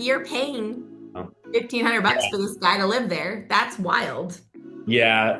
You're paying Oh. 1,500 bucks for this guy to live there. That's wild. Yeah.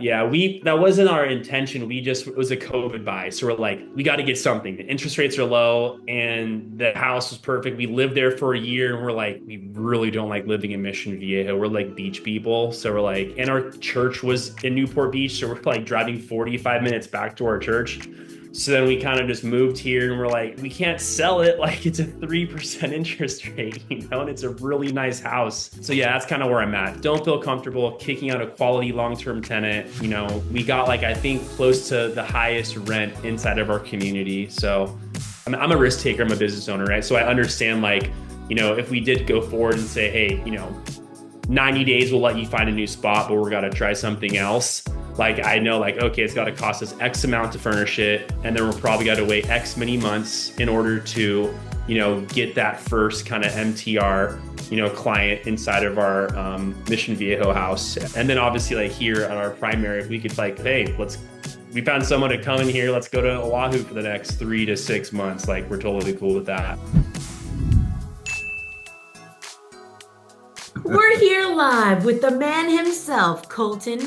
That wasn't our intention. It was a COVID buy. So we're like, we got to get something. The interest rates are low and the house was perfect. We lived there for a year and we're like, we really don't like living in Mission Viejo. We're like beach people. So we're like, and our church was in Newport Beach. So we're like driving 45 minutes back to our church. So then we kind of just moved here and we're like, we can't sell it. Like it's a 3% interest rate, and it's a really nice house. So yeah, that's kind of where I'm at. Don't feel comfortable kicking out a quality long-term tenant. We got like, I think close to the highest rent inside of our community. So I'm a risk taker. I'm a business owner, right? So I understand like, if we did go forward and say, hey, 90 days we'll let you find a new spot, but we're got to try something else. Like I know like, okay, it's got to cost us X amount to furnish it. And then we're probably got to wait X many months in order to, get that first kind of MTR, client inside of our Mission Viejo house. And then obviously like here at our primary, if we could like, hey, we found someone to come in here. Let's go to Oahu for the next 3 to 6 months. Like we're totally cool with that. We're here live with the man himself, Colton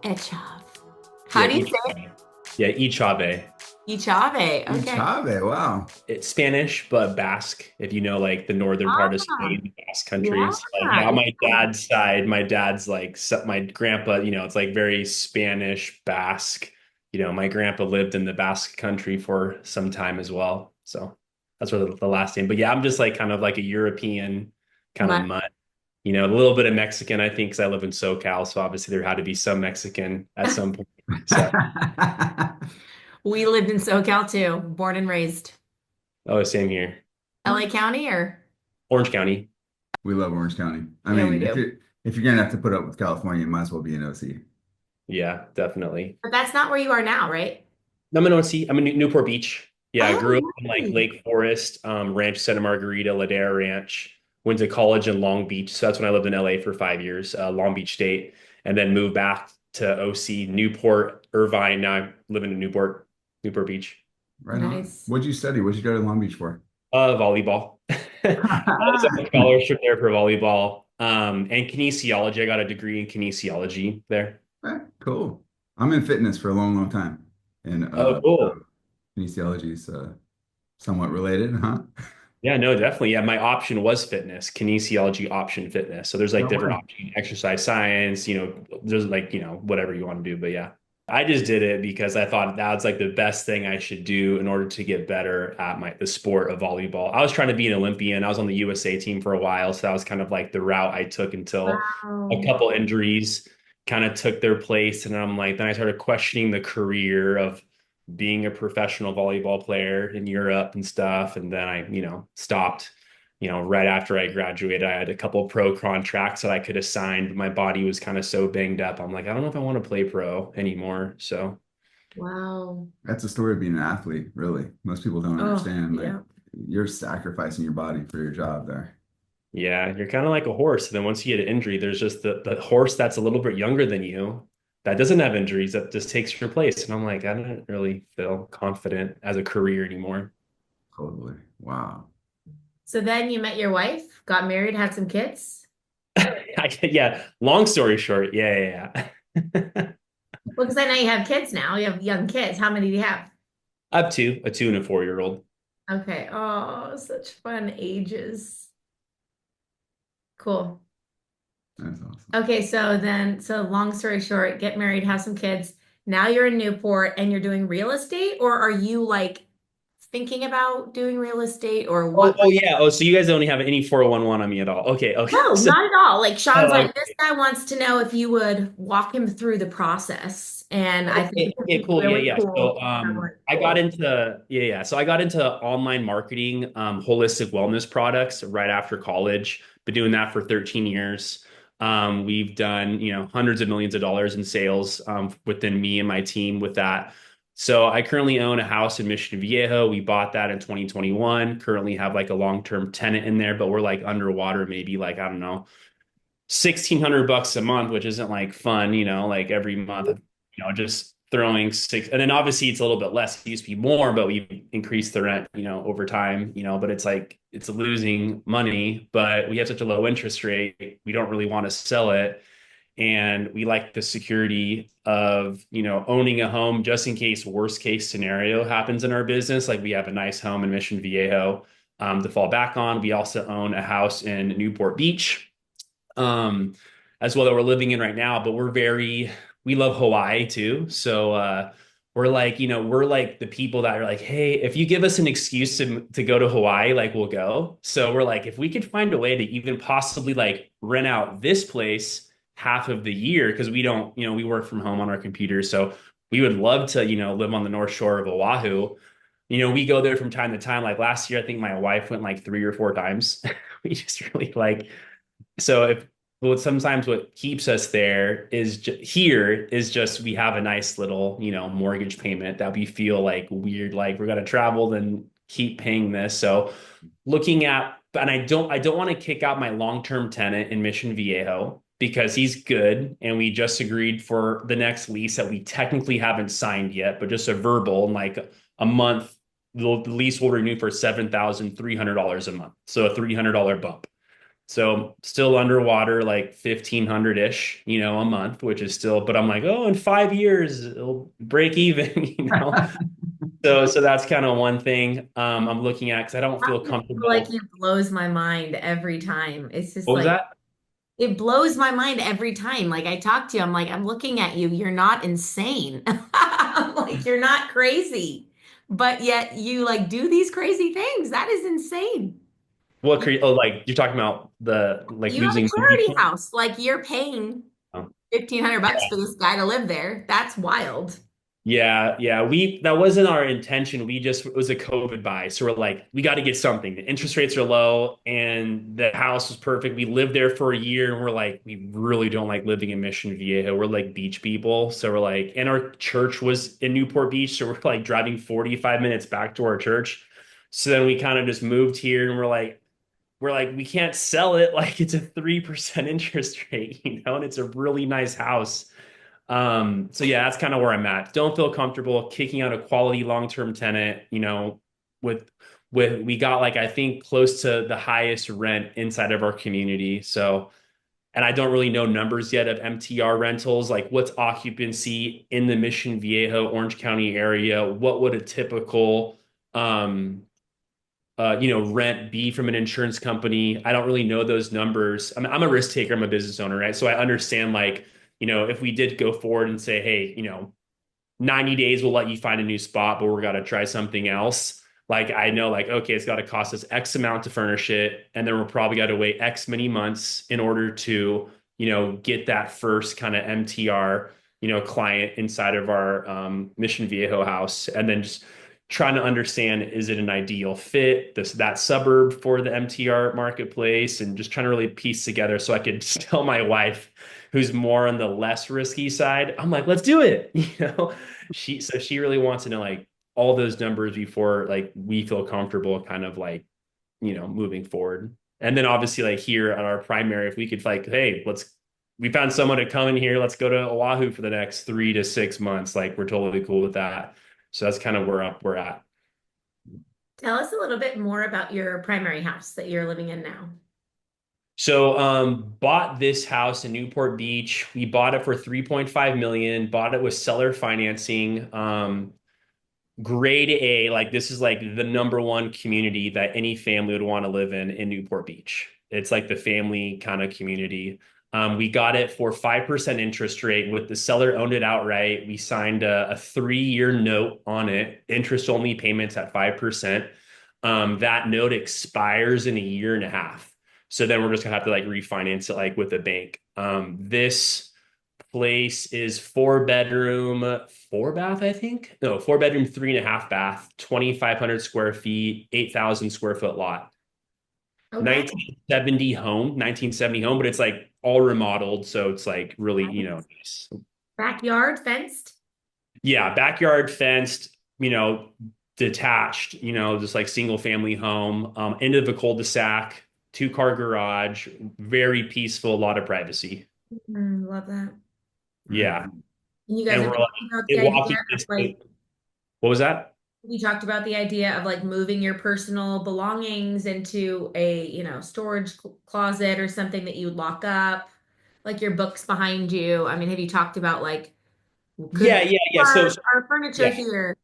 Echov. How Yeah, do you say it? Ichave. Ichave. Okay. Chave, wow. It's Spanish, but Basque, if you know like the northern part of Ah, Spain, the Basque countries. Like, yeah. yeah, on my dad's side, my dad's like my grandpa, it's like very Spanish Basque. My grandpa lived in the Basque country for some time as well. So that's where the last name. But yeah, I'm just like kind of like a European kind of My, mutt. A little bit of Mexican, I think, because I live in SoCal. So obviously there had to be some Mexican at some point. So, we lived in SoCal too, born and raised. oh, same here. LA County or? Orange County. We love Orange County. I Yeah, we mean, if do. you're gonna have to put up with California, you might as well be an OC. Yeah, definitely. But that's not where you are now, right? No, I'm in OC. I'm in Newport Beach. Yeah, I grew up Oh, in like nice. Lake Forest, Ranch Santa Margarita, Ladera Ranch. Went to college in Long Beach. So that's when I lived in LA for 5 years, Long Beach State, and then moved back to OC, Newport, Irvine. Now I'm living in Newport Beach. Right on. Nice. What'd you study? What'd you go to Long Beach for? Volleyball. I was on a scholarship there for volleyball. And kinesiology. I got a degree in kinesiology there. Cool. I'm in fitness for a long, long time. And Oh, cool. kinesiology is somewhat related, huh? Yeah, no, definitely. Yeah, my option was fitness, kinesiology option fitness. So there's like No different way. options, exercise science, there's like, whatever you want to do. But yeah, I just did it because I thought that was like the best thing I should do in order to get better at the sport of volleyball. I was trying to be an Olympian. I was on the USA team for a while. So that was kind of like the route I took until a Wow. couple injuries kind of took their place. And I'm like, then I started questioning the career of being a professional volleyball player in Europe and stuff. And then I, stopped, right after I graduated. I had a couple pro contracts that I could have signed, but my body was kind of so banged up. I'm like, I don't know if I want to play pro anymore. So Wow. That's the story of being an athlete, really. Most people don't Oh, understand. Like yeah. you're sacrificing your body for your job there. yeah, you're kind of like a horse. And then once you get an injury, there's just the horse that's a little bit younger than you that doesn't have injuries that just takes your place. And I'm like, I don't really feel confident as a career anymore. Totally. Wow. So then you met your wife, got married, had some kids? Yeah, long story short, yeah. Well, because I know you have kids now. You have young kids. How many do you have? Up to a 2 and a 4 year old. Okay. Oh, such fun ages. Cool. That's awesome. Okay, so long story short, get married, have some kids. Now you're in Newport and you're doing real estate, or are you like thinking about doing real estate or Oh, what? oh yeah. Oh, so you guys don't have any 401 on me at all. Okay. No, So, not at all. Like Sean's oh, like, this guy wants to know if you would walk him through the process. And I think this okay, is cool. really Yeah. cool. So I'm like, I got cool. into yeah. So I got into online marketing, holistic wellness products right after college. Been doing that for 13 years. We've done, hundreds of millions of dollars in sales within me and my team with that. So I currently own a house in Mission Viejo. We bought that in 2021. Currently have like a long-term tenant in there, but we're like underwater, maybe like, I don't know, 1,600 bucks a month, which isn't like fun, like every month, just throwing six, and then obviously it's a little bit less. It used to be more, but we increased the rent, over time, but it's like it's losing money, but we have such a low interest rate, we don't really want to sell it. And we like the security of, owning a home just in case worst case scenario happens in our business. Like we have a nice home in Mission Viejo to fall back on. We also own a house in Newport Beach um, as well that we're living in right now. But we love Hawaii too. So we're like the people that are like, hey, if you give us an excuse to go to Hawaii, like we'll go. So we're like, if we could find a way to even possibly like rent out this place half of the year, because we don't, we work from home on our computers. So we would love to, live on the North Shore of Oahu. We go there from time to time. Like last year, I think my wife went like 3 or 4 times. We just really like so if well, sometimes what keeps us there here is just we have a nice little, mortgage payment that we feel like weird, like we're gonna travel, then keep paying this. So looking at, and I don't want to kick out my long-term tenant in Mission Viejo because he's good, and we just agreed for the next lease that we technically haven't signed yet, but just a verbal, in like a month, the lease will renew for $7,300 a month, so a $300 bump. So still underwater, like 1,500-ish, a month, which is still, but I'm like, oh, in 5 years it'll break even, So that's kind of one thing I'm looking at because I don't feel Talking to people like comfortable. you blows my mind every time. It's just What was like that? it blows my mind every time. Like I talk to you, I'm like, I'm looking at you. You're not insane. I'm like, you're not crazy. But yet you like do these crazy things. That is insane. You, Oh, like you're talking about the like you have a losing charity money? house. Like you're paying Oh. 1,500 bucks for this guy to live there. That's wild. Yeah, yeah. That wasn't our intention. It was a COVID buy. So we're like, we got to get something. The interest rates are low and the house was perfect. We lived there for a year and we're like, we really don't like living in Mission Viejo. We're like beach people. So we're like, and our church was in Newport Beach. So we're like driving 45 minutes back to our church. So then we kind of just moved here and we're like, we can't sell it. Like it's a 3% interest rate, and it's a really nice house. So yeah, that's kind of where I'm at. Don't feel comfortable kicking out a quality long-term tenant, with we got like I think close to the highest rent inside of our community. So, and I don't really know numbers yet of MTR rentals, like what's occupancy in the Mission Viejo, Orange County area? What would a typical um rent be from an insurance company? I don't really know those numbers. I'm a risk taker. I'm a business owner, right? So I understand like, if we did go forward and say, hey, 90 days we'll let you find a new spot, but we're got to try something else. Like I know like, okay, it's got to cost us X amount to furnish it. And then we'll probably got to wait X many months in order to, get that first kind of MTR, client inside of our Mission Viejo house. And then just trying to understand, is it an ideal fit, that suburb for the MTR marketplace, and just trying to really piece together so I could tell my wife, who's more on the less risky side, I'm like, let's do it. She really wants to know like all those numbers before like we feel comfortable kind of like, moving forward. And then obviously like here at our primary, if we could like, hey, we found someone to come in here, let's go to Oahu for the next 3 to 6 months. Like we're totally cool with that. So that's kind of where we're at. Tell us a little bit more about your primary house that you're living in now. So bought this house in Newport Beach. We bought it for 3.5 million, bought it with seller financing. Grade A, like this is like the number one community that any family would want to live in Newport Beach. It's like the family kind of community. We got it for 5% interest rate with the seller owned it outright. We signed a 3-year note on it, interest only payments at 5%. That note expires in a year and a half. So then we're just gonna have to like refinance it like with a bank. This place is 4 bedroom, 4 bath, I think. No, 4 bedroom, 3.5 bath, 2,500 square feet, 8,000 square foot lot. Okay. 1970 home, but it's like all remodeled. So it's like really, nice. Backyard fenced? Yeah, backyard fenced, detached, just like single family home, end of a cul-de-sac, 2-car garage, very peaceful, a lot of privacy. Love that. Yeah. And you guys and have we're like talked about the it idea walking of like, distance. What was that? we talked about the idea of like moving your personal belongings into a, storage closet or something that you would lock up, like your books behind you. I mean, have you talked about like, could Yeah, we yeah, keep yeah. So, our furniture yeah, here?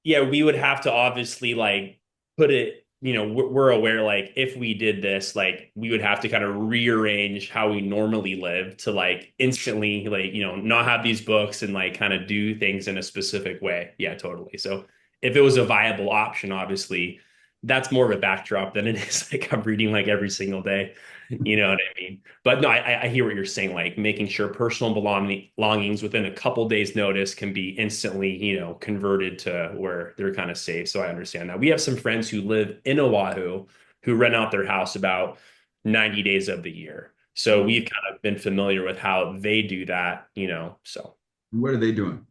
yeah, we would have to obviously like put it, we're aware like if we did this, like we would have to kind of rearrange how we normally live to like instantly like, not have these books and like kind of do things in a specific way. Yeah, totally. So if it was a viable option, obviously that's more of a backdrop than it is like I'm reading like every single day. You know what I mean? But no, I hear what you're saying, like making sure personal belongings within a couple days notice can be instantly, converted to where they're kind of safe. So I understand that. We have some friends who live in Oahu who rent out their house about 90 days of the year. So we've kind of been familiar with how they do that, so. What are they doing?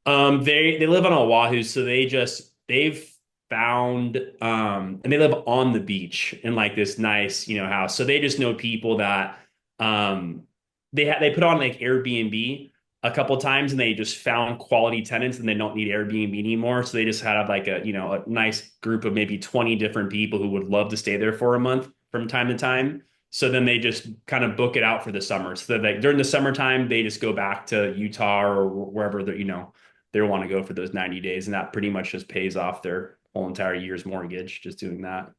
They live on Oahu, so they've found and they live on the beach in like this nice, house. So they just know people that um they put on like Airbnb a couple times and they just found quality tenants and they don't need Airbnb anymore. So they just have like a nice group of maybe 20 different people who would love to stay there for a month from time to time. So then they just kind of book it out for the summer. So that like during the summertime, they just go back to Utah or wherever they want to go for those 90 days. And that pretty much just pays off their whole entire year's mortgage just doing that.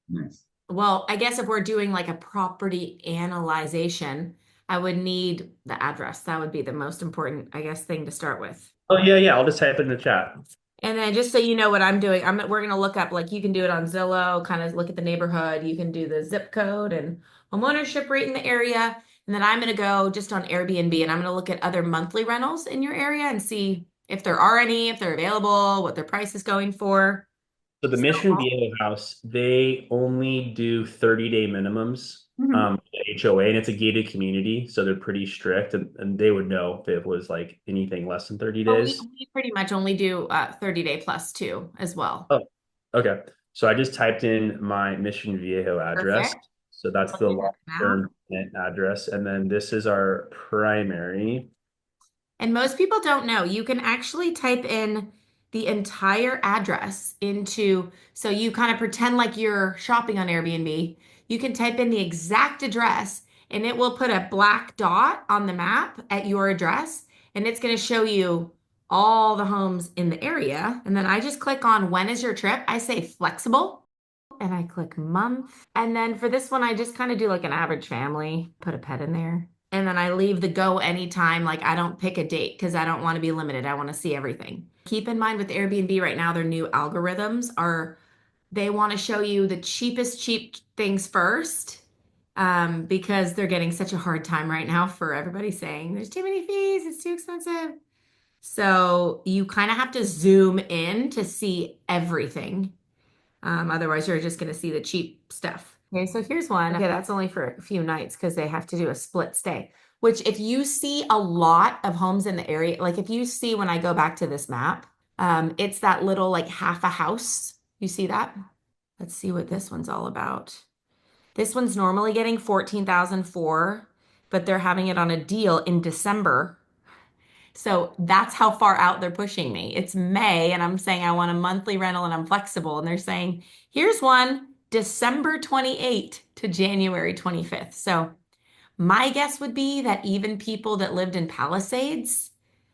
Nice. Well, I guess if we're doing like a property analyzation, I would need the address. That would be the most important, I guess, thing to start with. Oh, yeah, yeah. I'll just type in the chat. And then just so you know what I'm doing, we're gonna look up like you can do it on Zillow, kind of look at the neighborhood. You can do the zip code and home ownership rate in the area. And then I'm gonna go just on Airbnb and I'm gonna look at other monthly rentals in your area and see if there are any, if they're available, what their price is going for. So the So, Mission Viejo house, they only do 30-day minimums, mhm. HOA, and it's a gated community, so they're pretty strict, and they would know if it was like anything less than 30 But we, days. we pretty much only do 30-day plus too as well. Oh, okay. So I just typed in my Mission Viejo address. Perfect. So that's the Looking at it now. long-term address, and then this is our primary. And most people don't know you can actually type in the entire address into, so you kind of pretend like you're shopping on Airbnb. You can type in the exact address and it will put a black dot on the map at your address and it's going to show you all the homes in the area. And then I just click on when is your trip? I say flexible and I click month. And then for this one, I just kind of do like an average family, put a pet in there. And then I leave the go anytime. Like I don't pick a date because I don't want to be limited. I want to see everything. Keep in mind with Airbnb right now, their new algorithms are they want to show you the cheapest cheap things first because they're getting such a hard time right now for everybody saying there's too many fees, it's too expensive. So you kind of have to zoom in to see everything. Otherwise, you're just going to see the cheap stuff. Okay, so here's one. Okay, that's only for a few nights because they have to do a split stay. Which, if you see a lot of homes in the area, like if you see when I go back to this map, it's that little like half a house. You see that? Let's see what this one's all about. This one's normally getting 14,004, but they're having it on a deal in December. So that's how far out they're pushing me. It's May, and I'm saying I want a monthly rental and I'm flexible. And they're saying, here's one December 28th to January 25th. So my guess would be that even people that lived in Palisades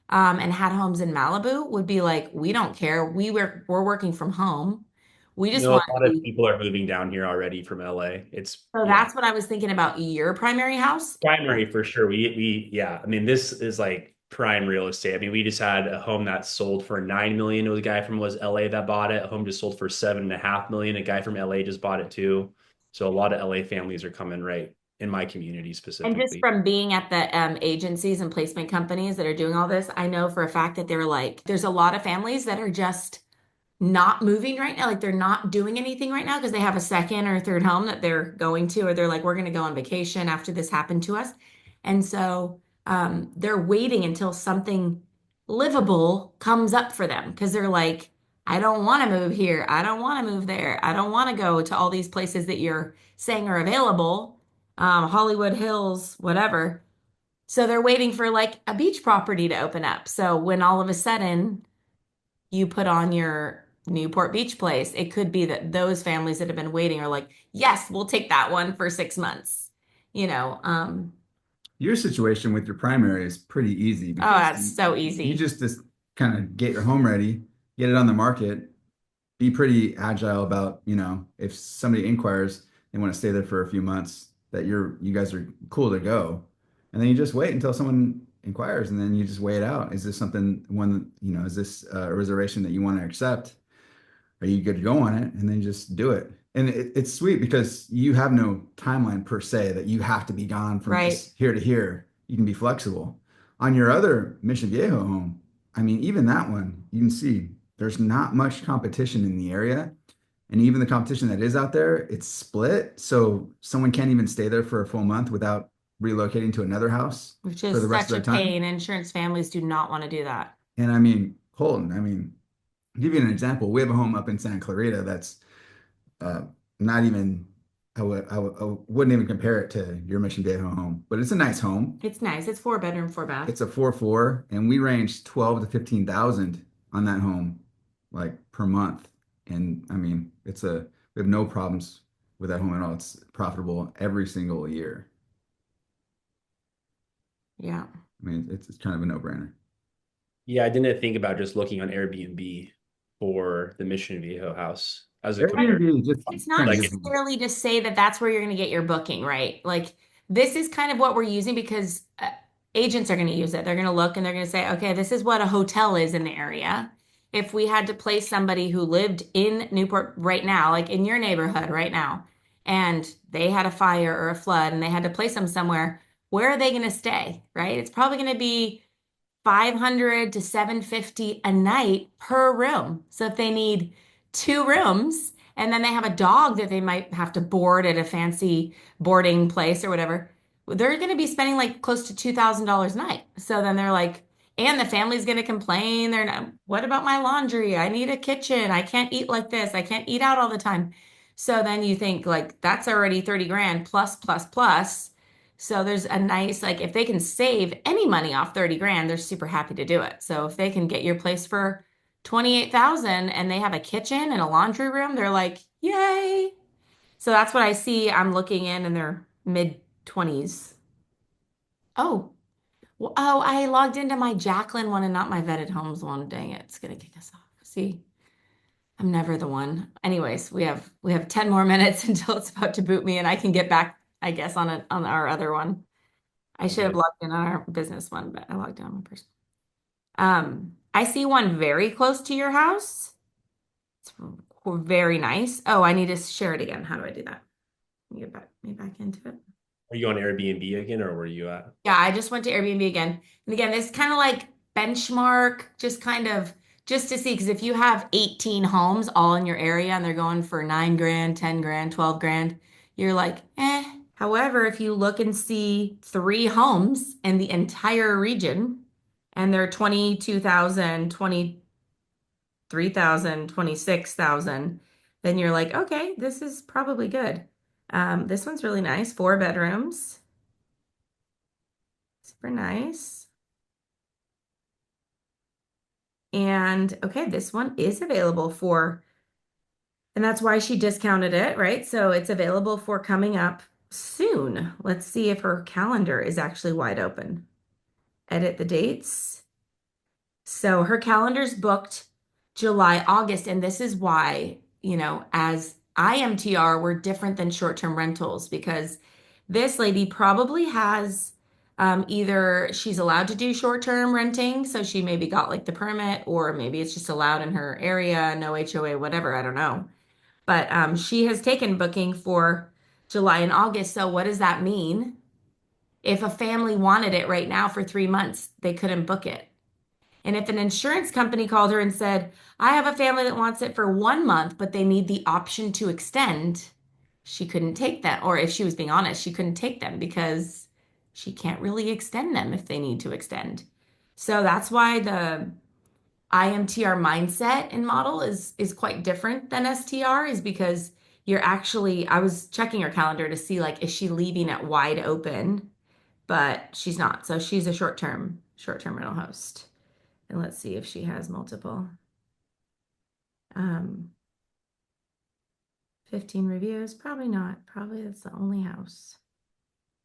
and had homes in Malibu would be like, we don't care. We're working from home. We just No, a want lot to of be. people are moving down here already from LA. It's So yeah. that's what I was thinking about your primary house. Primary for sure. We yeah. I mean, this is like prime real estate. I mean, we just had a home that sold for 9 million. It was a guy from was LA that bought it. A home just sold for 7.5 million. A guy from LA just bought it too. So a lot of LA families are coming right in my community And just specifically. from being at the agencies and placement companies that are doing all this, I know for a fact that they're like, there's a lot of families that are just not moving right now. Like they're not doing anything right now because they have a second or third home that they're going to, or they're like, we're going to go on vacation after this happened to us. And so they're waiting until something livable comes up for them because they're like, I don't want to move here. I don't want to move there. I don't want to go to all these places that you're saying are available, Hollywood Hills, whatever. So they're waiting for like a beach property to open up. So when all of a sudden you put on your Newport Beach place, it could be that those families that have been waiting are like, yes, we'll take that one for 6 months. You know, Your situation with your primary is pretty easy oh, because that's so you easy. just kind of get your home ready, get it on the market, be pretty agile about, if somebody inquires, they want to stay there for a few months, that you guys are cool to go. And then you just wait until someone inquires and then you just weigh it out. Is this is this a reservation that you want to accept? Are you good to go on it? And then just do it. And it's sweet because you have no timeline per se that you have to be gone from Right. this here to here. You can be flexible. On your other Mission Viejo home, I mean, even that one, you can see there's not much competition in the area. And even the competition that is out there, it's split. So someone can't even stay there for a full month without relocating to another house Which for the is rest of such a their time. pain. Insurance families do not want to do that. And I mean, Colton, I'll give you an example. We have a home up in Santa Clarita that's uh, not even, I wouldn't even compare it to your Mission Viejo home, but it's a nice home. It's nice. It's 4 bedroom, 4 bath. It's a 4-4, and we range 12 to 15,000 on that home, like per month. And I mean, we have no problems with that home at all. It's profitable every single year. Yeah. I mean, it's kind of a no-brainer. Yeah, I didn't think about just looking on Airbnb for the Mission Viejo house as a Right. compare. Airbnb just It's not kind of Like, gives you, necessarily to say that that's where you're going to get your booking, right? Like this is kind of what we're using because agents are going to use it. They're going to look and they're going to say, okay, this is what a hotel is in the area. If we had to place somebody who lived in Newport right now, like in your neighborhood right now, and they had a fire or a flood and they had to place them somewhere, where are they going to stay, right? It's probably going to be 500 to 750 a night per room. So if they need 2 rooms and then they have a dog that they might have to board at a fancy boarding place or whatever, they're going to be spending like close to $2,000 a night. So then they're like, and the family's going to complain. They're not, what about my laundry? I need a kitchen. I can't eat like this. I can't eat out all the time. So then you think like that's already 30 grand plus, plus, plus. So there's a nice, like, if they can save any money off 30 grand, they're super happy to do it. So if they can get your place for 28,000 and they have a kitchen and a laundry room, they're like, yay. So that's what I see. I'm looking in their mid 20s. Oh, oh, I logged into my Jacqueline one and not my vetted homes one. Dang it. It's gonna kick us off. See, I'm never the one. Anyways, we have 10 more minutes until it's about to boot me and I can get back, I guess, on our other one. I should have okay. logged in on our business one, but I logged in on my personal. I see one very close to your house. It's very nice. Oh, I need to share it again. How do I do that? Let me get back into it. Are you on Airbnb again, or where are you at? Yeah, I just went to Airbnb again. And again, this kind of like benchmark, just kind of just to see, because if you have 18 homes all in your area and they're going for 9 grand, 10 grand, 12 grand, you're like, eh. However, if you look and see 3 homes in the entire region and they're 22,000, 23,000, 26,000, then you're like, okay, this is probably good. This one's really nice, 4 bedrooms, super nice. And okay, this one is available for, and that's why she discounted it, right? So it's available for coming up soon. Let's see if her calendar is actually wide open. Edit the dates. So her calendar's booked July, August, and this is why, as iMTR, we're different than short-term rentals because this lady probably has either she's allowed to do short-term renting, so she maybe got like the permit, or maybe it's just allowed in her area, no HOA, whatever, I don't know. But she has taken booking for July and August. So what does that mean? If a family wanted it right now for 3 months, they couldn't book it. And if an insurance company called her and said, I have a family that wants it for 1 month, but they need the option to extend, she couldn't take that. Or if she was being honest, she couldn't take them because she can't really extend them if they need to extend. So that's why the iMTR mindset and model is quite different than STR, is because you're actually, I was checking her calendar to see like, is she leaving it wide open? but she's not. So she's a short-term rental host. And let's see if she has multiple. Um, 15 reviews, probably not. Probably that's the only house.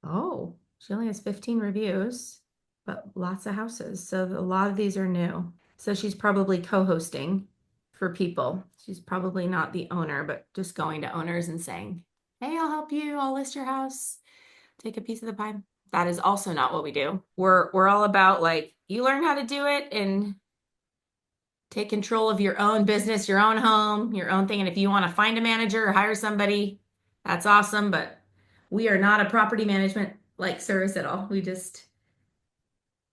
Oh, she only has 15 reviews, but lots of houses. So a lot of these are new. So she's probably co-hosting for people. She's probably not the owner, but just going to owners and saying, "Hey, I'll help you. I'll list your house. Take a piece of the pie." That is also not what we do. We're all about like you learn how to do it and take control of your own business, your own home, your own thing. And if you want to find a manager or hire somebody, that's awesome. But we are not a property management like service at all. We just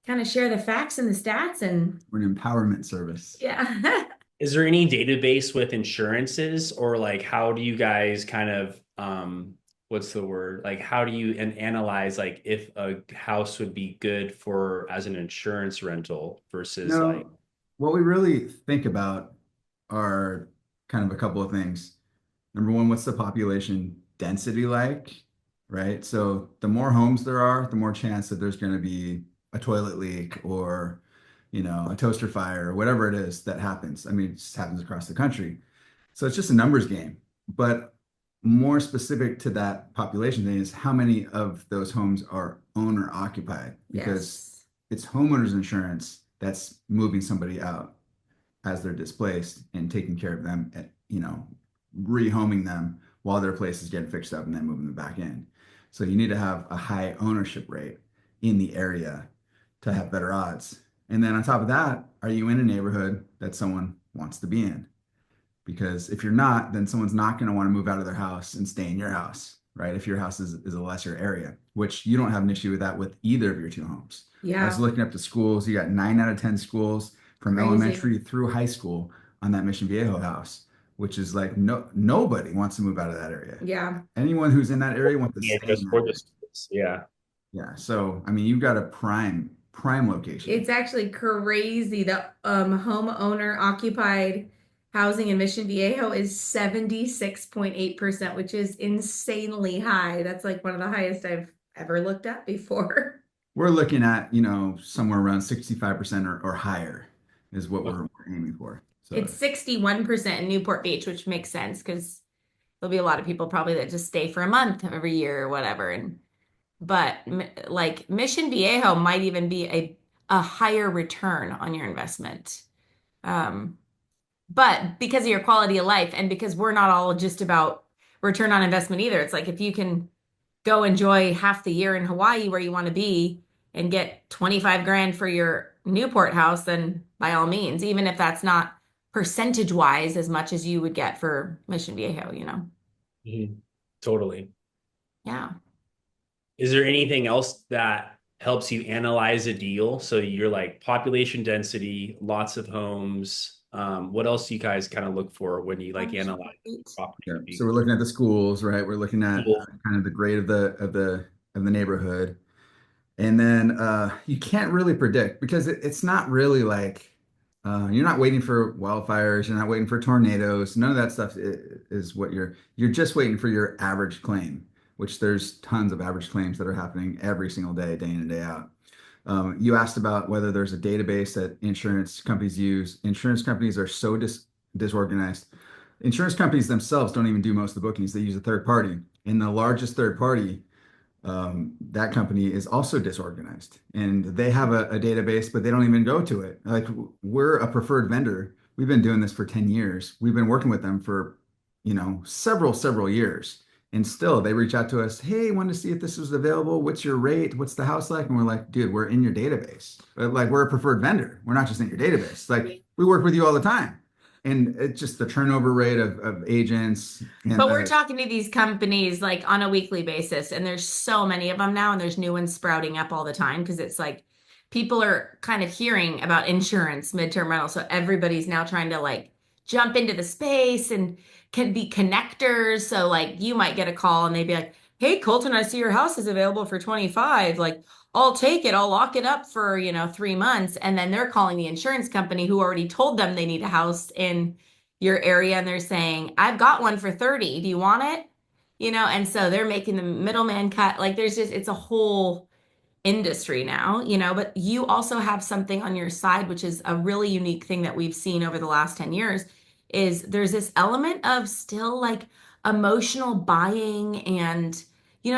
kind of share the facts and the stats and We're an empowerment service. yeah. Is there any database with insurances or like how do you guys kind of what's the word? Like how do you analyze like if a house would be good for as an insurance rental versus like No, what we really think about are kind of a couple of things. Number one, what's the population density like, right? So the more homes there are, the more chance that there's going to be a toilet leak or, a toaster fire or whatever it is that happens. I mean, it just happens across the country. So it's just a numbers game. But more specific to that population thing is how many of those homes are owner occupied because Yes. it's homeowners insurance that's moving somebody out as they're displaced and taking care of them, rehoming them while their place is getting fixed up and then moving them back in. So you need to have a high ownership rate in the area to have better odds. And then on top of that, are you in a neighborhood that someone wants to be in? Because if you're not, then someone's not going to want to move out of their house and stay in your house, right? If your house is a lesser area, which you don't have an issue with that with either of your two homes. I was Yeah. looking up the schools. You got 9 out of 10 schools from Crazy. elementary through high school on that Mission Viejo house, which is like nobody wants to move out of that area. Yeah. Anyone who's in that area wants to yeah, stay in just that for the area. schools? Yeah. Yeah. So I mean, you've got a prime location. It's actually crazy. The homeowner occupied housing in Mission Viejo is 76.8%, which is insanely high. That's like one of the highest I've ever looked at before. We're looking at, somewhere around 65% or higher is what Okay. we're aiming for. So It's 61% in Newport Beach, which makes sense because there'll be a lot of people probably that just stay for a month every year or whatever. And but like Mission Viejo might even be a higher return on your investment. Um, but because of your quality of life and because we're not all just about return on investment either. It's like if you can go enjoy half the year in Hawaii where you want to be and get 25 grand for your Newport house, then by all means, even if that's not percentage wise as much as you would get for Mission Viejo. Mhm. Totally. Yeah. Is there anything else that helps you analyze a deal? So you're like population density, lots of homes. What else do you guys kind of look for when you like Gosh, analyze great. yeah. property? So we're looking at the schools, right? We're looking at Cool. kind of the grade of the neighborhood. And then you can't really predict because it's not really like you're not waiting for wildfires, you're not waiting for tornadoes. None of that stuff is what you're just waiting for your average claim, which there's tons of average claims that are happening every single day, day in and day out. You asked about whether there's a database that insurance companies use. Insurance companies are so disorganized. Insurance companies themselves don't even do most of the bookings. They use a third party. And the largest third party, that company is also disorganized. And they have a database, but they don't even go to it. Like we're a preferred vendor. We've been doing this for 10 years. We've been working with them for, several years. And still they reach out to us, hey, wanted to see if this was available. What's your rate? What's the house like? And we're like, dude, we're in your database. Like we're a preferred vendor. We're not just in your database. Like we work with you all the time. And it's just the turnover rate of agents and But we're talking to these companies like on a weekly basis, and there's so many of them now, and there's new ones sprouting up all the time because it's like people are kind of hearing about insurance midterm rental. So everybody's now trying to like jump into the space and can be connectors. So like you might get a call and they'd be like, "Hey Colton, I see your house is available for 25. Like I'll take it. I'll lock it up for, 3 months." And then they're calling the insurance company who already told them they need a house in your area and they're saying, "I've got one for 30. Do you want it?" And so they're making the middleman cut. Like there's just it's a whole industry now, but you also have something on your side, which is a really unique thing that we've seen over the last 10 years, is there's this element of still like emotional buying and,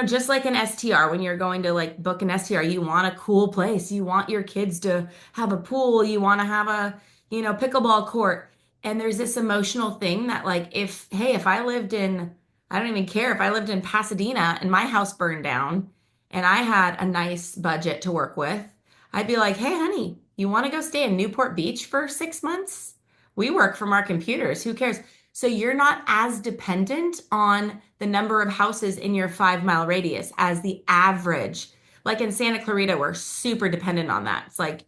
just like an STR, when you're going to like book an STR, you want a cool place. You want your kids to have a pool. You want to have a, pickleball court. And there's this emotional thing that like, if I lived in, I don't even care if I lived in Pasadena and my house burned down and I had a nice budget to work with, I'd be like, hey, honey, you want to go stay in Newport Beach for 6 months? We work from our computers. Who cares? So you're not as dependent on the number of houses in your 5 mile radius as the average. Like in Santa Clarita, we're super dependent on that. It's like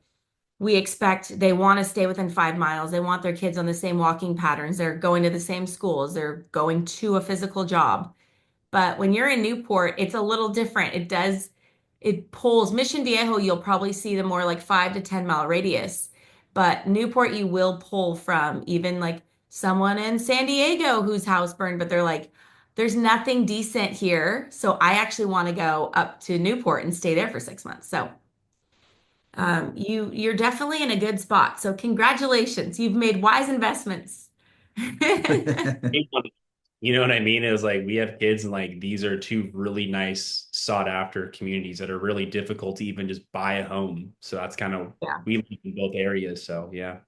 we expect they want to stay within 5 miles. They want their kids on the same walking patterns. They're going to the same schools. They're going to a physical job. But when you're in Newport, it's a little different. It pulls Mission Viejo, you'll probably see the more like 5 to 10 mile radius. But Newport, you will pull from even like someone in San Diego whose house burned, but they're like, there's nothing decent here. So I actually want to go up to Newport and stay there for 6 months. So you're definitely in a good spot. So congratulations. You've made wise investments. You know what I mean? It was like we have kids and like these are two really nice sought after communities that are really difficult to even just buy a home. So that's kind of Yeah. we live in both areas. So yeah.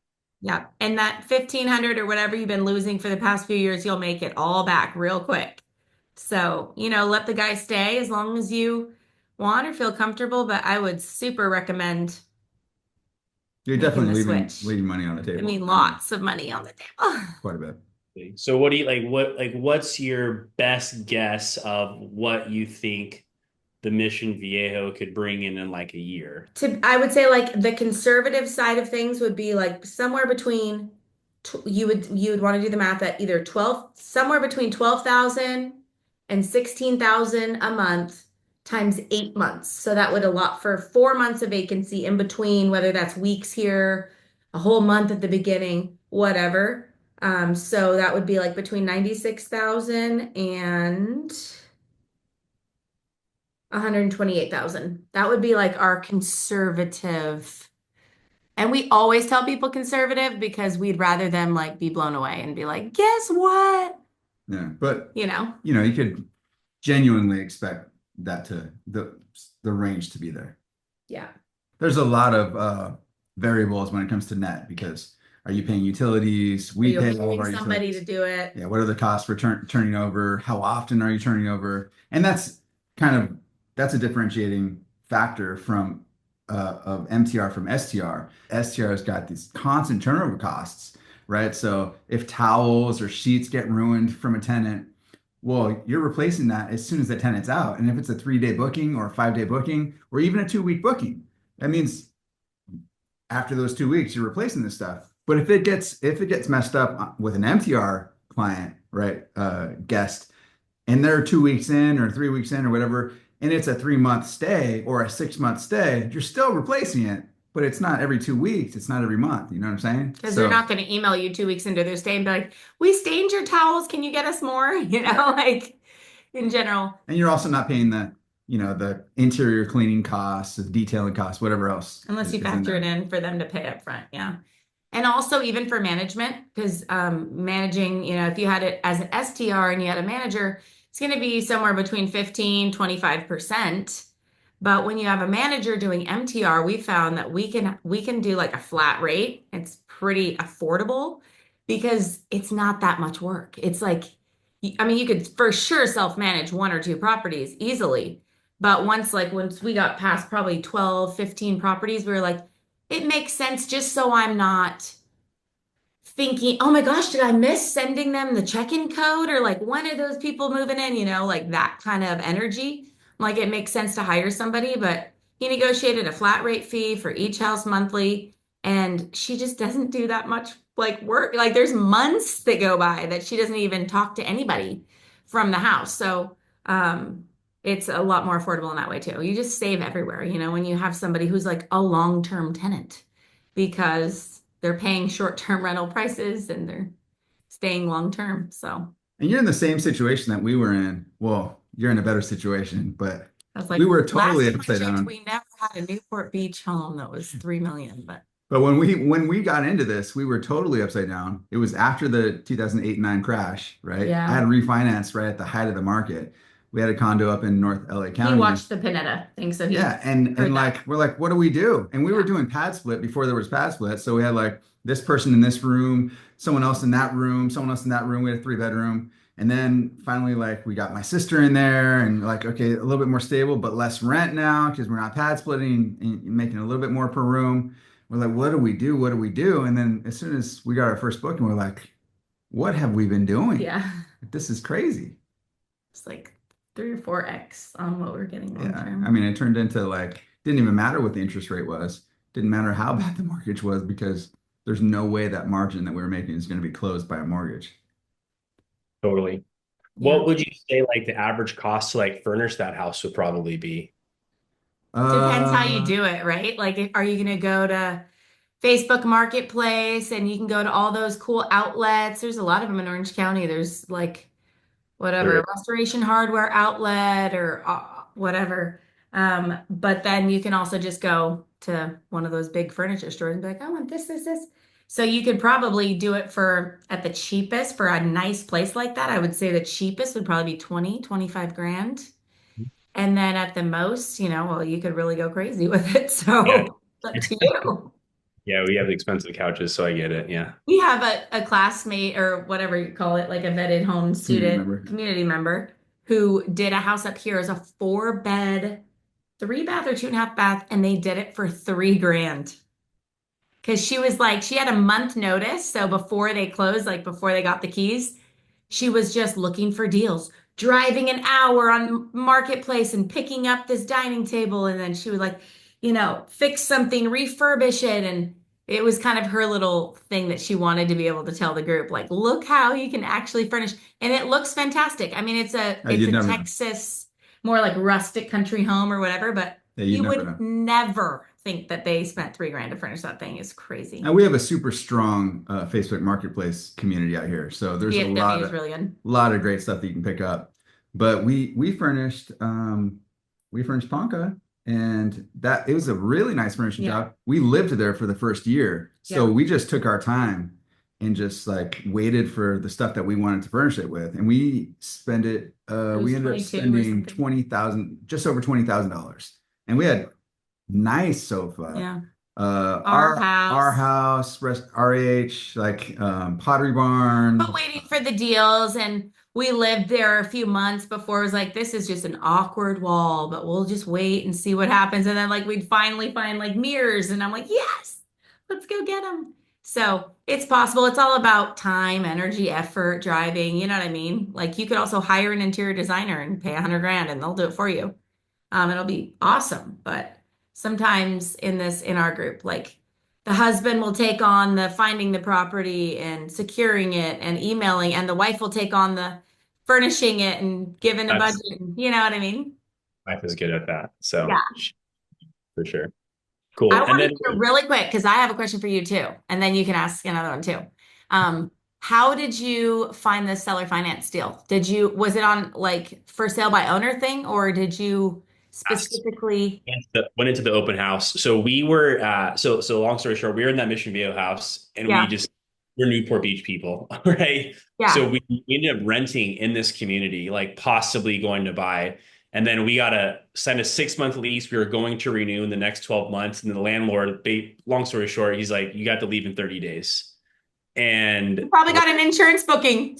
Yeah. And that 1,500 or whatever you've been losing for the past few years, you'll make it all back real quick. So, let the guy stay as long as you want or feel comfortable, but I would super recommend You're making definitely the leaving switch. leaving money on the I table. mean, I mean, lots of money on the table. quite a bit. So what do you like what's your best guess of what you think the Mission Viejo could bring in like a year? I would say like the conservative side of things would be like somewhere between you would want to do the math at either 12 somewhere between 12,000 and 16,000 a month times 8 months. So that would allot for 4 months of vacancy in between, whether that's weeks here, a whole month at the beginning, whatever. So that would be like between 96,000 and 128,000. That would be like our conservative. And we always tell people conservative because we'd rather them like be blown away and be like, guess what? Yeah, but You know? you could genuinely expect that the range to be there. Yeah. There's a lot of variables when it comes to net because are you paying utilities? Are We you pay all of hiring our somebody to utilities. do it? Yeah, what are the costs for turning over? How often are you turning over? And that's a differentiating factor from of MTR from STR. STR's got these constant turnover costs, right? So if towels or sheets get ruined from a tenant, well, you're replacing that as soon as the tenant's out. And if it's a 3-day booking or a 5-day booking or even a 2-week booking, that means after those 2 weeks, you're replacing this stuff. But if it gets messed up with an MTR client, right, guest, and they're 2 weeks in or 3 weeks in or whatever, and it's a 3-month stay or a 6-month stay, you're still replacing it, but it's not every 2 weeks, it's not every month. You know what I'm saying? Because they're So, not going to email you 2 weeks into their stay and be like, we stained your towels. Can you get us more? Like in general. and you're also not paying the interior cleaning costs, the detailing costs, whatever else Unless you is in factor it there. in for them to pay up front. Yeah. And also even for management, because managing, if you had it as an STR and you had a manager, it's going to be somewhere between 15-25%. But when you have a manager doing MTR, we found that we can do like a flat rate. It's pretty affordable because it's not that much work. It's like, I mean, you could for sure self-manage 1 or 2 properties easily. But once we got past probably 12, 15 properties, we were like, it makes sense just so I'm not thinking, oh my gosh, did I miss sending them the check-in code? Or like, when are those people moving in? Like that kind of energy. Like it makes sense to hire somebody, but he negotiated a flat rate fee for each house monthly. And she just doesn't do that much like work. Like there's months that go by that she doesn't even talk to anybody from the house. So, it's a lot more affordable in that way too. You just save everywhere, when you have somebody who's like a long-term tenant because they're paying short-term rental prices and they're staying long-term. So And you're in the same situation that we were in. Well, you're in a better situation, but I was we like, were last totally upside project down. we never had a Newport Beach home that was 3 million, but But when we got into this, we were totally upside down. It was after the 2008 9 crash, right? I yeah. had refinanced right at the height of the market. We had a condo up in North LA He County. watched the Panetta thing, so he Yeah, and heard that. like we're like, what do we do? And we were Yeah. doing pad split before there was pad split. So we had like this person in this room, someone else in that room, someone else in that room. We had a 3 bedroom. And then finally, like we got my sister in there and like, okay, a little bit more stable, but less rent now because we're not pad splitting and making a little bit more per room. We're like, what do we do? What do we do? And then as soon as we got our first booking, we're like, what have we been doing? Yeah. This is crazy. It's like 3 or 4x on what we're getting long Yeah, I term. mean, it turned into like didn't even matter what the interest rate was. Didn't matter how bad the mortgage was because there's no way that margin that we were making is going to be closed by a mortgage. Totally. Yeah. What would you say like the average cost to like furnish that house would probably be? Depends how you Uh, do it, right? Like, are you going to go to Facebook Marketplace and you can go to all those cool outlets? There's a lot of them in Orange County. There's like There whatever, is. restoration hardware outlet or whatever. But then you can also just go to one of those big furniture stores and be like, I want this. So you could probably do it for at the cheapest for a nice place like that. I would say the cheapest would probably be 20, 25 grand. And then at the most, well, you could really go crazy with it. Yeah. So it's up to you. Yeah, we have the expensive couches, so I get it. Yeah. We have a classmate or whatever you call it, like a vetted home community student, member. community member, who did a house up here as a 4 bed, 3 bath or 2.5 bath, and they did it for 3 grand. Because she was like, she had a month notice. So before they closed, like before they got the keys, she was just looking for deals, driving an hour on Marketplace and picking up this dining table. And then she would like, fix something, refurbish it. And it was kind of her little thing that she wanted to be able to tell the group, like, look how you can actually furnish. And it looks fantastic. I mean, it's a it's You'd a never know. Texas, more like rustic country home or whatever, but Yeah, you'd you never would know. never think that they spent 3 grand to furnish that thing. It's crazy. And we have a super strong Facebook Marketplace community out here, so there's a DFW is really good. lot of great stuff that you can pick up. But we furnished Ponca, and that it was a really nice furnishing Yeah. job. We lived there for the first year, so Yeah. we just took our time and just like waited for the stuff that we wanted to furnish it with, and It was we ended up 22 or spending something. 20,000, just over $20,000, and we had nice sofa. Yeah. Uh, Our our house. house, RH, like Pottery But Barn. waiting for the deals, and we lived there a few months before. It was like, this is just an awkward wall, but we'll just wait and see what happens. And then like we'd finally find like mirrors, and I'm like, yes, let's go get them. So it's possible. It's all about time, energy, effort, driving. You know what I mean? Like you could also hire an interior designer and pay 100 grand, and they'll do it for you. It'll be awesome. But sometimes in our group, like the husband will take on the finding the property and securing it and emailing, and the wife will take on the furnishing it and giving a That's budget. You know what I mean? life is good at that. Yeah. So for sure. I Cool. And want to then hear really quick because I have a question for you too, and then you can ask another one too. How did you find this seller finance deal? Was it on like for sale by owner thing, or did you last specifically? went into the open house. So we were so long story short, we were in that Mission Viejo house and Yeah, we're Newport Beach people, right? So yeah. we ended up renting in this community, like possibly going to buy. And then we got to sign a 6 month lease. We were going to renew in the next 12 months. And then the landlord, long story short, he's like, you got to leave in 30 days. You And probably got an insurance booking.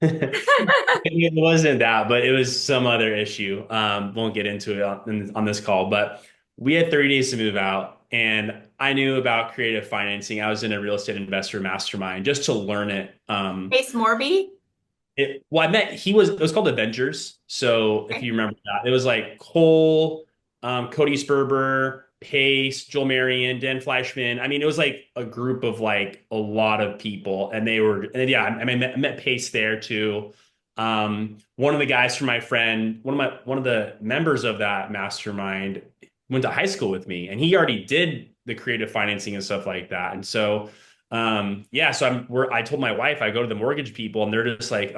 it wasn't that, but it was some other issue. Won't get into it on this call, but we had 30 days to move out, and I knew about creative financing. I was in a real estate investor mastermind just to learn it. Ace Morby. Well, I met it was called Avengers. So if Okay. you remember that, it was like Cole, Cody Sperber, Pace, Joel Marion, Dan Flashman. I mean, it was like a group of like a lot of people, and and yeah, I mean, I met Pace there too. One of the guys from my friend, one of the members of that mastermind went to high school with me, and he already did the creative financing and stuff like that. And so yeah, so I told my wife I go to the mortgage people and they're just like,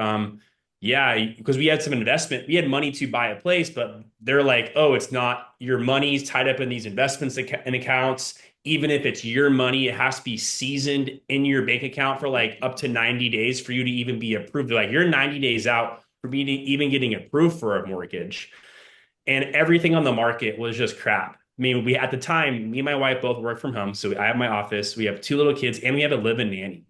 Yeah, because we had some investment, we had money to buy a place, but they're like, oh, it's not your money's tied up in these investments and accounts. Even if it's your money, it has to be seasoned in your bank account for like up to 90 days for you to even be approved. They're like, you're 90 days out for being even getting approved for a mortgage. And everything on the market was just crap. I mean, we at the time, me and my wife both work from home. So I have my office, we have two little kids, and we have a live-in nanny.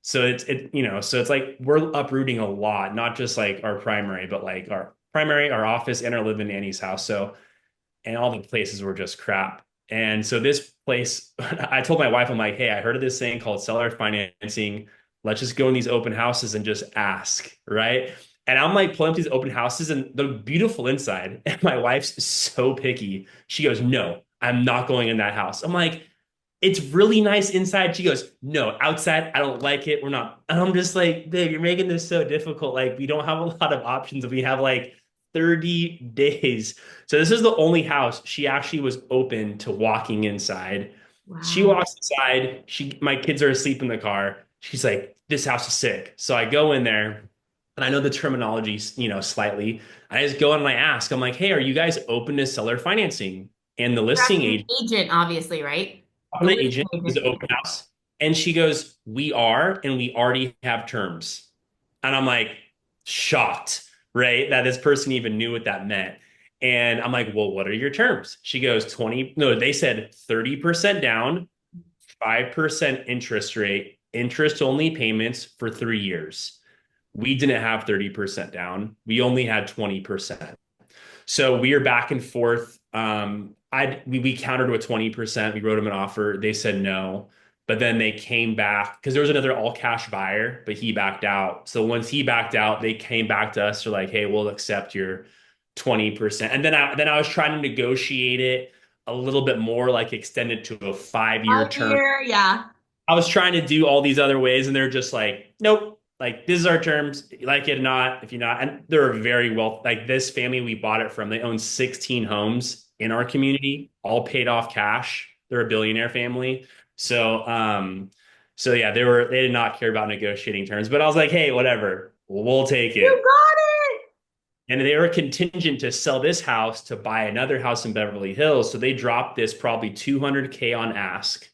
So so it's like we're uprooting a lot, not just like our primary, but like our primary, our office, and our live-in nanny's house. So, and all the places were just crap. And so this place, I told my wife, I'm like, hey, I heard of this thing called seller financing. Let's just go in these open houses and just ask, right? And I'm like pulling up these open houses and they're beautiful inside. And my wife's so picky. She goes, no, I'm not going in that house. I'm like, it's really nice inside. She goes, no, outside, I don't like it. We're not. And I'm just like, babe, you're making this so difficult. Like, we don't have a lot of options. We have like 30 days. So this is the only house she actually was open to walking inside. She Wow. walks inside. My kids are asleep in the car. She's like, this house is sick. So I go in there and I know the terminology, slightly. I just go in and I ask, I'm like, hey, are you guys open to seller financing? And the You're listing asking agent, the agent, obviously, right? I'm The the listing agent, is agent. the open house. And she goes, we are, and we already have terms. And I'm like, shocked, right? That this person even knew what that meant. And I'm like, well, what are your terms? She goes, 20, no, they said 30% down, 5% interest rate, interest only payments for 3 years. We didn't have 30% down. We only had 20%. So we were back and forth. We countered with 20%. We wrote them an offer. They said no. But then they came back because there was another all cash buyer, but he backed out. So once he backed out, they came back to us. They're like, hey, we'll accept your 20%. And then I was trying to negotiate it a little bit more, like extend it to a 5 year Five term. year, yeah. I was trying to do all these other ways, and they're just like, nope. Like this is our terms. You like it or not, if you're not, and they're very well. Like this family we bought it from, they own 16 homes in our community, all paid off cash. They're a billionaire family. So, so yeah, they did not care about negotiating terms. But I was like, hey, whatever, we'll take You it. got it. And they were contingent to sell this house to buy another house in Beverly Hills. So they dropped this probably 200K on ask.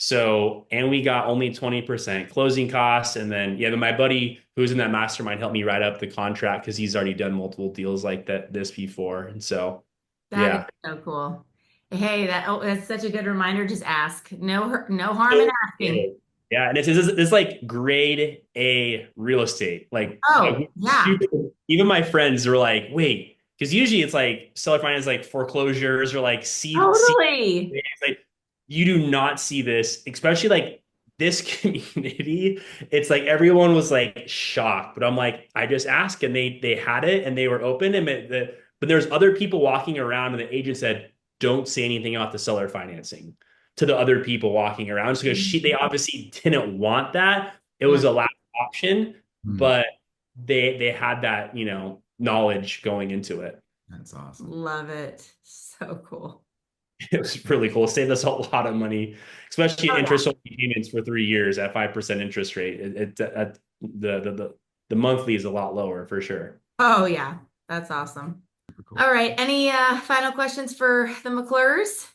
So, and we got only 20% closing costs. And then, yeah, but my buddy who's in that mastermind helped me write up the contract because he's already done multiple deals like this before. And so, That is yeah. so cool. Hey, that's such a good reminder. Just ask. No harm in So, asking. yeah. And it's like grade A real estate. Oh, yeah. Even my friends were like, wait, because usually it's like seller finance, like foreclosures or like C Totally. it's like you do not see this, especially like this community. It's like everyone was like shocked, but I'm like, I just asked, and they had it, and they were open, but there's other people walking around, and the agent said, "Don't say anything about the seller financing." To the other people walking around, so because they obviously didn't want that. It Yeah. was a last option, Hmm, but they had that knowledge going into it. that's awesome. Love it. So cool. It was really cool. It saved us a lot of money, especially Oh, yeah. interest only payments for 3 years at 5% interest rate. The monthly is a lot lower for sure. Oh, yeah. That's awesome. Super cool. All right. Any final questions for the McClures?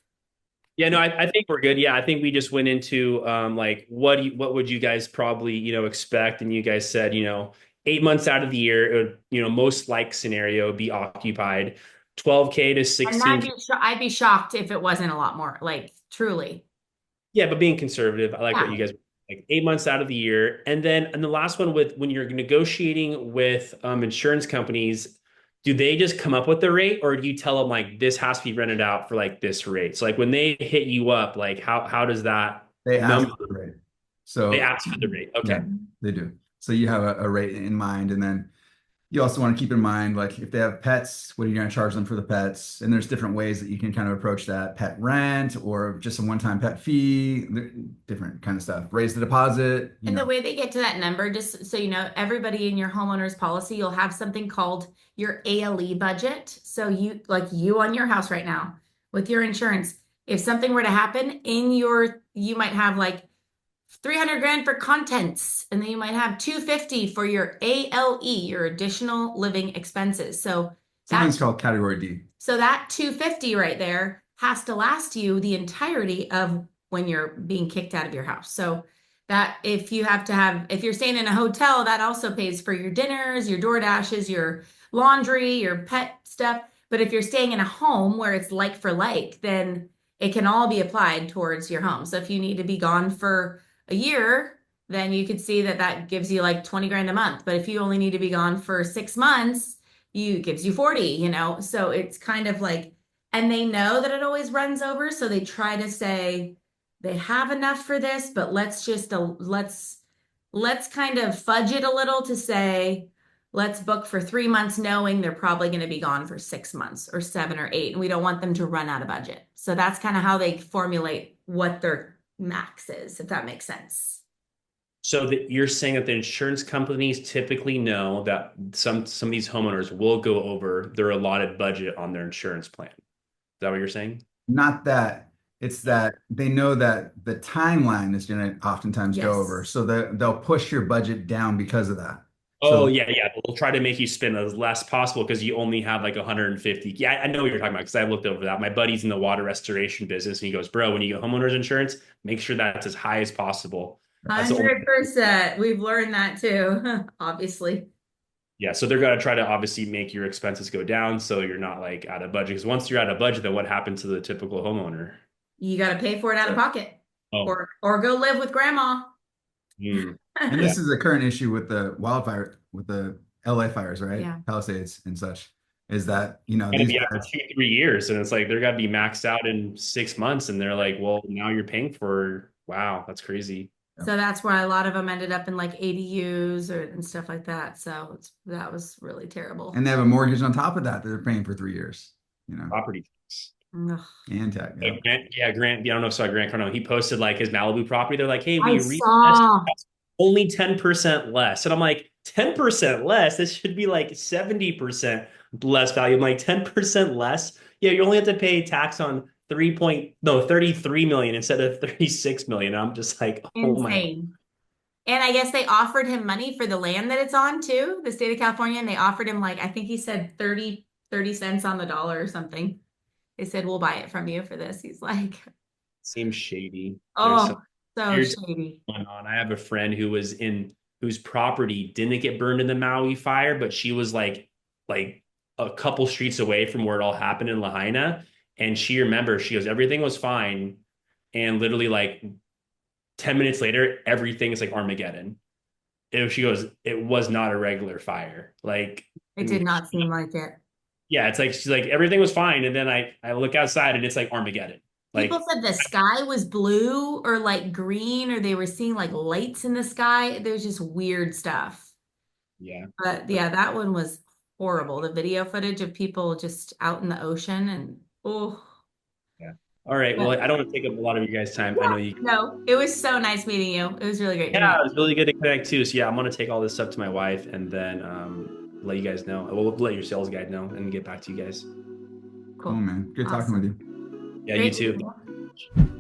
Yeah, no, I think we're good. Yeah, I think we just went into like what would you guys probably expect, and you guys said 8 months out of the year it would most like scenario be occupied, 12K to And 16K. I'd be shocked if it wasn't a lot more, like truly. Yeah, but being conservative, I like what Yeah. you guys like 8 months out of the year. And the last one with when you're negotiating with insurance companies, do they just come up with the rate or do you tell them like this has to be rented out for like this rate? So like when they hit you up, like how does that They ask number for the rate. they So ask for the rate? yeah, Okay. they do. So you have a rate in mind, and then you also want to keep in mind, like if they have pets, what are you going to charge them for the pets? And there's different ways that you can kind of approach that: pet rent or just a one-time pet fee, different kind of stuff. Raise the deposit, And the way they get to that number, just so you know, everybody in your homeowner's policy, you'll have something called your ALE budget. So you on your house right now with your insurance, if something were to happen you might have like 300 grand for contents, and then you might have 250 for your ALE, your additional living expenses. Something's called category D. So that 250 right there has to last you the entirety of when you're being kicked out of your house. So that if you're staying in a hotel, that also pays for your dinners, your door dashes, your laundry, your pet stuff. But if you're staying in a home where it's like for like, then it can all be applied towards your home. So if you need to be gone for a year, then you could see that that gives you like 20 grand a month. But if you only need to be gone for 6 months, you gives you 40. So it's kind of like, and they know that it always runs over, so they try to say they have enough for this, but let's kind of fudge it a little to say let's book for 3 months knowing they're probably going to be gone for 6 months or 7 or 8, and we don't want them to run out of budget. So that's kind of how they formulate what their max is, if that makes sense. So that you're saying that the insurance companies typically know that some of these homeowners will go over their allotted budget on their insurance plan. Is that what you're saying? Not that. It's that they know that the timeline is going to oftentimes go over. Yes. So they'll push your budget down because of that. Oh, So yeah, yeah. They'll try to make you spend as less possible because you only have like 150. Yeah, I know what you're talking about because I've looked over that. My buddy's in the water restoration business and he goes, bro, when you get homeowners insurance, make sure that's as high as possible. That's the only 100%. We've learned that too, obviously. Yeah, so they're gonna try to obviously make your expenses go down so you're not like out of budget. Because once you're out of budget, then what happens to the typical homeowner? You got to pay for it out of pocket, Oh, or go live with grandma. hmm. and Yeah. this is a current issue with the wildfire, with the LA fires, right? Yeah. Palisades and such, is that, Gonna these be out for guys, 2, 3 years, and it's like they're gonna be maxed out in 6 months, and they're like, well, now you're paying for wow, that's crazy. So that's why a lot of them ended up in like ADUs and stuff like that. So that was really terrible. and they have a mortgage on top of that they're paying for 3 years, Property tax. Ugh. and tech. Yeah. Grant. I don't know if you saw Grant Cardone. He posted like his Malibu property. They're like, hey, I we saw. only 10% less. And I'm like, 10% less? This should be like 70% less value. I'm like, 10% less? Yeah, you only have to pay tax on 33 million instead of 36 million. I'm just like, oh my. Insane. And I guess they offered him money for the land that it's on too, the state of California. And they offered him like, I think he said 30 cents on the dollar or something. They said, we'll buy it from you for this. He's like, Seems shady. There's some oh, so weird shady. going on. I have a friend whose property didn't get burned in the Maui fire, but she was like a couple streets away from where it all happened in Lahaina. And she remembers, she goes, everything was fine. And literally like 10 minutes later, everything is like Armageddon. She goes, it was not a regular fire. Like, It did not seem like it. yeah, it's like she's like, everything was fine. And then I look outside and it's like Armageddon. Like, People said the sky was blue or like green, or they were seeing like lights in the sky. There's just weird stuff. yeah. But yeah, that one was horrible. The video footage of people just out in the ocean and oh. Yeah. All right. Well, I don't want to take up a lot of you guys' time. I know you. No, it was so nice meeting you. It was really great to Yeah, meet it was really good to connect too. So yeah, I'm gonna take all this stuff to my wife and then let you guys know. We'll let your sales guide know and get back to you guys. you. Cool, man. Good talking with you. Yeah, Great you to too. meet you.